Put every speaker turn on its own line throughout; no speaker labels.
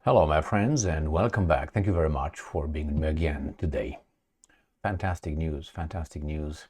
Hello, my friends, and welcome back. Thank you very much for being with me again today. Fantastic news, fantastic news.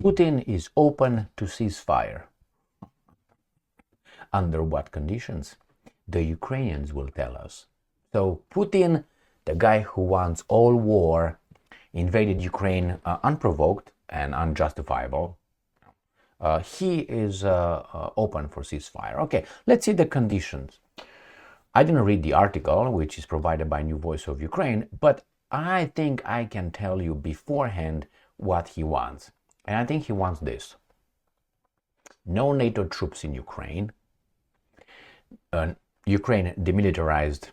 Putin is open to ceasefire. Under what conditions? The Ukrainians will tell us. So Putin, the guy who wants all war, invaded Ukraine unprovoked and unjustifiable. He is open for ceasefire. Okay, let's see the conditions. I didn't read the article, which is provided by New Voice of Ukraine, but I think I can tell you beforehand what he wants. And I think he wants this. No NATO troops in Ukraine. Ukraine demilitarized.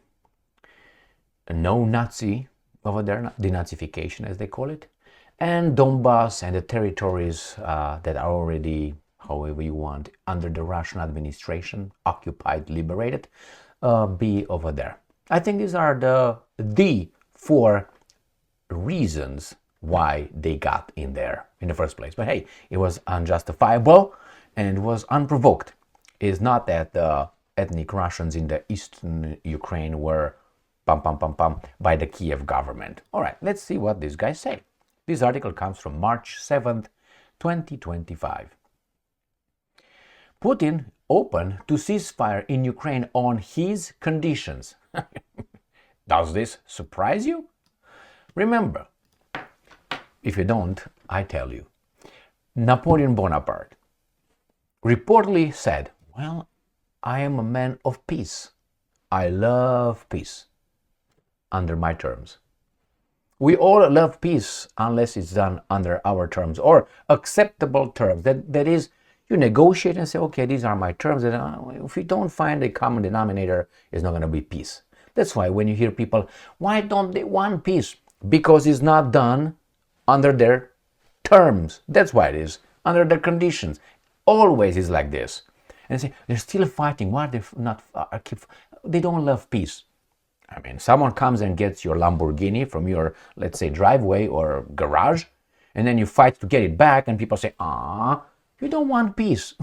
No Nazi over there, denazification as they call it. And Donbass and the territories that are already, however you want, under the Russian administration, occupied, liberated, be over there. I think these are the four reasons why they got in there in the first place. But hey, it was unjustifiable and it was unprovoked. It's not that the ethnic Russians in the eastern Ukraine were by the Kyiv government. All right, let's see what these guys say. This article comes from March 7th, 2025. Putin open to ceasefire in Ukraine on his conditions. Does this surprise you? Remember, if you don't, I tell you. Napoleon Bonaparte reportedly said, well, I am a man of peace. I love peace under my terms. We all love peace unless it's done under our terms or acceptable terms. That is, you negotiate and say, okay, these are my terms. And if you don't find a common denominator, it's not going to be peace. That's why when you hear people, why don't they want peace? Because it's not done under their terms. That's why it is, under their conditions. Always is like this. And say, they're still fighting. Why they not they don't love peace. I mean, someone comes and gets your Lamborghini from your, let's say, driveway or garage, and then you fight to get it back, and people say, you don't want peace.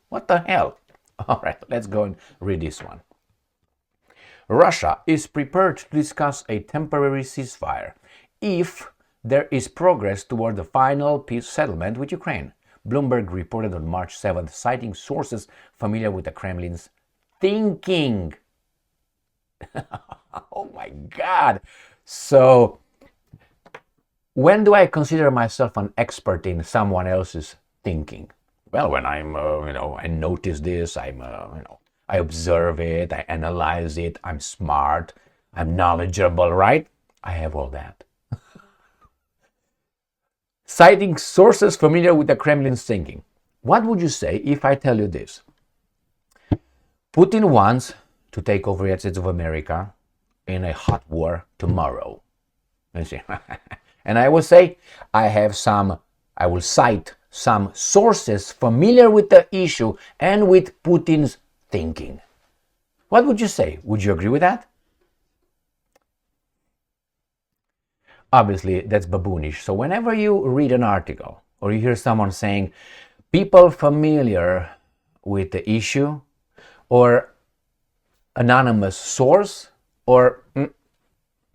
What the hell? All right, let's go and read this one. Russia is prepared to discuss a temporary ceasefire if there is progress toward the final peace settlement with Ukraine. Bloomberg reported on March 7th, citing sources familiar with the Kremlin's thinking. Oh my God. So, when do I consider myself an expert in someone else's thinking? Well, when I'm, I notice this, I observe it, I analyze it, I'm smart, I'm knowledgeable, right? I have all that. Citing sources familiar with the Kremlin's thinking. What would you say if I tell you this? Putin wants to take over the United States of America in a hot war tomorrow. You see? And I will say, I will cite some sources familiar with the issue and with Putin's thinking. What would you say? Would you agree with that? Obviously, that's baboonish. So whenever you read an article or you hear someone saying, people familiar with the issue or anonymous source or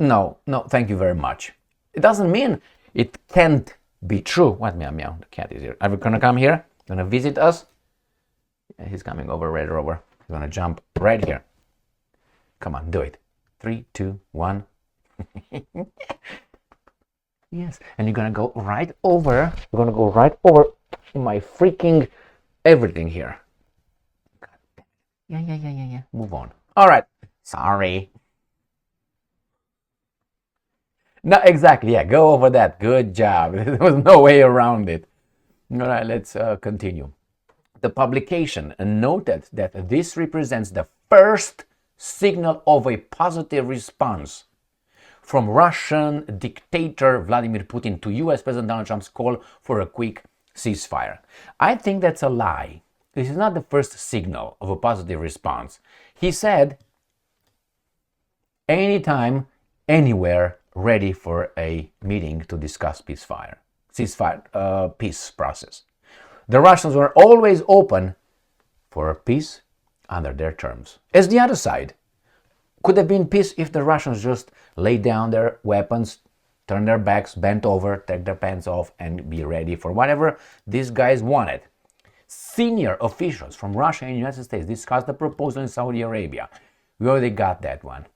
no, thank you very much. It doesn't mean it can't be true. What, meow meow? The cat is here. Are you gonna come here? Gonna visit us? Yeah, he's coming over, right over. He's gonna jump right here. Come on, do it. 3, 2, 1. Yes, and you're gonna go right over. You're gonna go right over my freaking everything here. Yeah. Move on. All right. Sorry. No, exactly. Yeah, go over that. Good job. There was no way around it. All right, let's continue. The publication noted that this represents the first signal of a positive response from Russian dictator Vladimir Putin to US President Donald Trump's call for a quick ceasefire. I think that's a lie. This is not the first signal of a positive response. He said, anytime, anywhere, ready for a meeting to discuss peace process. The Russians were always open for peace under their terms. As the other side, could have been peace if the Russians just laid down their weapons, turn their backs, bent over, take their pants off, and be ready for whatever these guys wanted. Senior officials from Russia and the United States discussed the proposal in Saudi Arabia. We already got that one.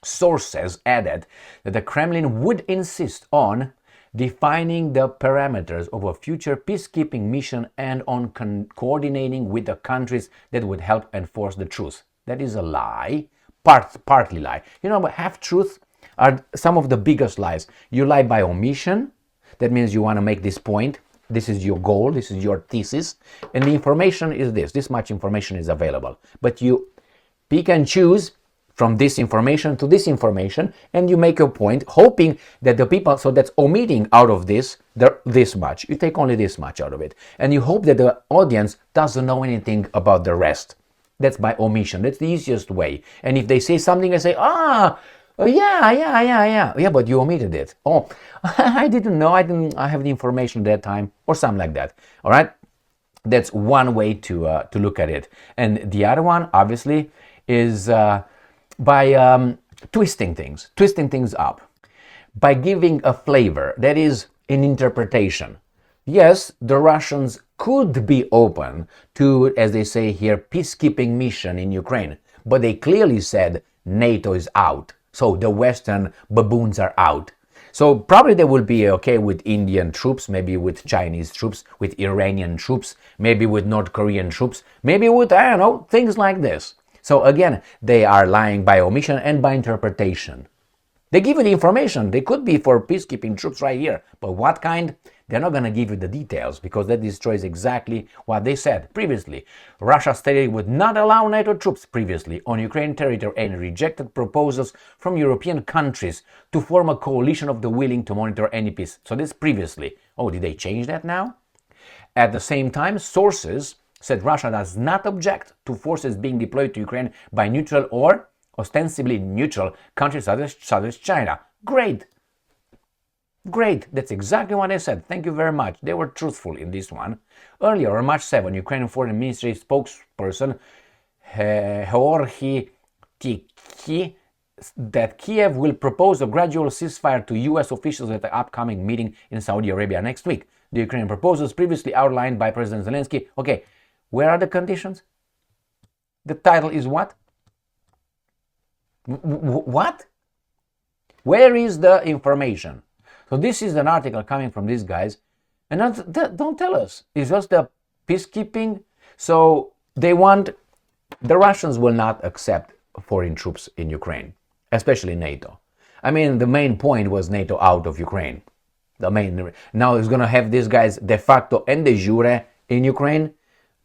Sources added that the Kremlin would insist on defining the parameters of a future peacekeeping mission and on coordinating with the countries that would help enforce the truce. That is a lie, partly lie. You know, but half-truths are some of the biggest lies. You lie by omission. That means you want to make this point. This is your goal. This is your thesis. And the information is this. This much information is available. But you pick and choose from this information to this information, and you make your point, hoping that the people, so that's omitting out of this, this much. You take only this much out of it. And you hope that the audience doesn't know anything about the rest. That's by omission. That's the easiest way. And if they say something, I say, yeah, but you omitted it. Oh, I didn't know. I have the information at that time, or something like that. All right. That's one way to look at it. And the other one, obviously, is by twisting things up, by giving a flavor, that is, an interpretation. Yes, the Russians could be open to, as they say here, peacekeeping mission in Ukraine, but they clearly said NATO is out, so the Western baboons are out. So probably they will be okay with Indian troops, maybe with Chinese troops, with Iranian troops, maybe with North Korean troops, maybe with, I don't know, things like this. So again, they are lying by omission and by interpretation. They give you the information. They could be for peacekeeping troops right here. But what kind? They're not going to give you the details because that destroys exactly what they said previously. Russia stated it would not allow NATO troops previously on Ukraine territory and rejected proposals from European countries to form a coalition of the willing to monitor any peace. So this previously. Oh, did they change that now? At the same time, sources said Russia does not object to forces being deployed to Ukraine by neutral or ostensibly neutral countries such as China. Great. That's exactly what I said. Thank you very much. They were truthful in this one. Earlier, on March 7, Ukrainian Foreign Ministry spokesperson Georgy Tykhy that Kyiv will propose a gradual ceasefire to U.S. officials at the upcoming meeting in Saudi Arabia next week. The Ukrainian proposals previously outlined by President Zelensky. Okay, where are the conditions? The title is what? What? Where is the information? So this is an article coming from these guys, and don't tell us. It's just the peacekeeping. So they want, the Russians will not accept foreign troops in Ukraine, especially NATO. I mean, the main point was NATO out of Ukraine. Now it's going to have these guys de facto and de jure in Ukraine.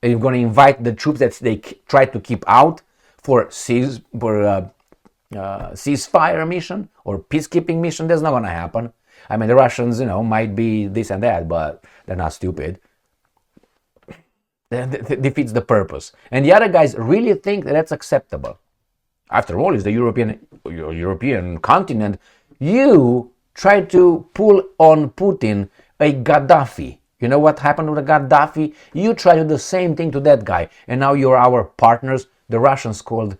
It's going to invite the troops that they try to keep out for ceasefire mission or peacekeeping mission. That's not going to happen. I mean, the Russians, might be this and that, but they're not stupid. That defeats the purpose. And the other guys really think that that's acceptable. After all, it's the European continent. You try to pull on Putin a Gaddafi. You know what happened with the Gaddafi? You try to do the same thing to that guy. And now you're our partners. The Russians called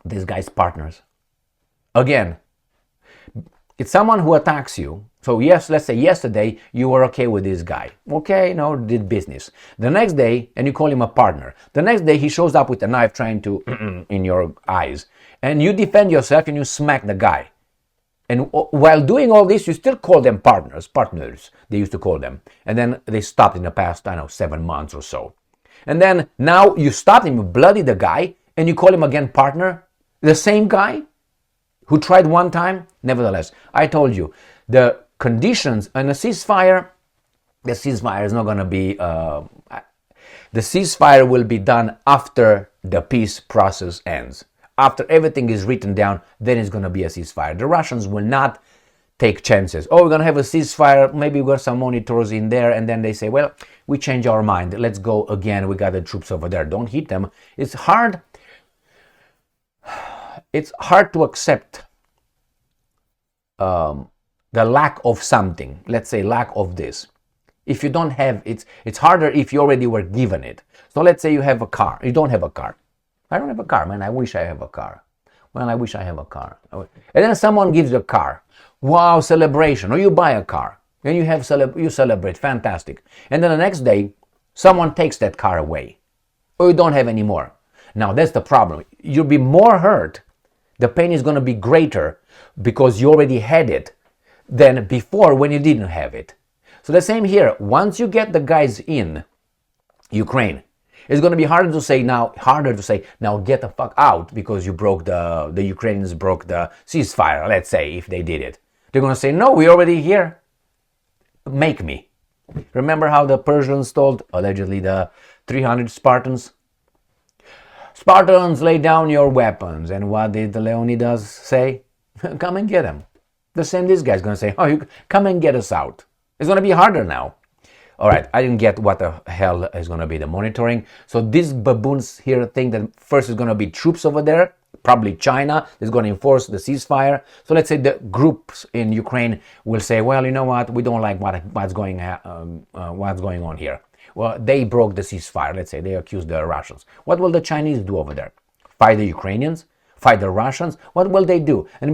these guys partners. Again, it's someone who attacks you. So yes, let's say yesterday you were okay with this guy. Okay, did business. The next day, and you call him a partner. The next day he shows up with a knife trying to in your eyes. And you defend yourself and you smack the guy. And while doing all this, you still call them partners, they used to call them. And then they stopped in the past, 7 months or so. And then now you stopped him, you bloody the guy, and you call him again partner? The same guy who tried one time? Nevertheless, I told you, the conditions on a ceasefire, the ceasefire is not going to be, the ceasefire will be done after the peace process ends. After everything is written down, then it's going to be a ceasefire. The Russians will not take chances. Oh, we're going to have a ceasefire, maybe we've got some monitors in there, and then they say, well, we change our mind. Let's go again. We got the troops over there. Don't hit them. It's hard to accept the lack of something. Let's say lack of this. If you don't have it, it's harder if you already were given it. So let's say you have a car. You don't have a car. I don't have a car, man. I wish I have a car. Well, I wish I have a car. And then someone gives you a car. Wow, celebration. Or you buy a car. And you celebrate. Fantastic. And then the next day, someone takes that car away. Or you don't have any more. Now, that's the problem. You'll be more hurt. The pain is going to be greater because you already had it than before when you didn't have it. So the same here. Once you get the guys in Ukraine, it's going to be harder to say now get the fuck out because you broke the Ukrainians broke the ceasefire, let's say, if they did it. They're going to say, no, we're already here. Make me. Remember how the Persians told, allegedly, the 300 Spartans? Spartans, lay down your weapons. And what did Leonidas say? Come and get them. The same this guy's going to say, you come and get us out. It's going to be harder now. All right, I didn't get what the hell is going to be the monitoring. So these baboons here think that first is going to be troops over there, probably China is going to enforce the ceasefire. So let's say the groups in Ukraine will say, well, you know what, we don't like what's going on here. Well, they broke the ceasefire. Let's say they accuse the Russians. What will the Chinese do over there? Fight the Ukrainians? Fight the Russians? What will they do? And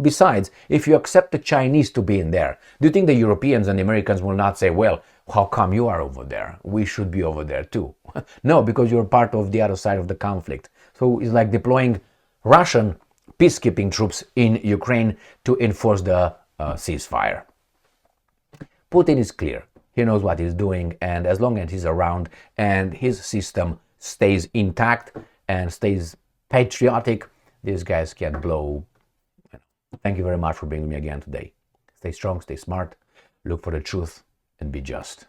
besides, if you accept the Chinese to be in there, do you think the Europeans and the Americans will not say, well, how come you are over there? We should be over there too. No, because you're part of the other side of the conflict. So it's like deploying Russian peacekeeping troops in Ukraine to enforce the ceasefire. Putin is clear. He knows what he's doing, and as long as he's around and his system stays intact and stays patriotic, these guys can blow. Thank you very much for being with me again today. Stay strong, stay smart, look for the truth, and be just.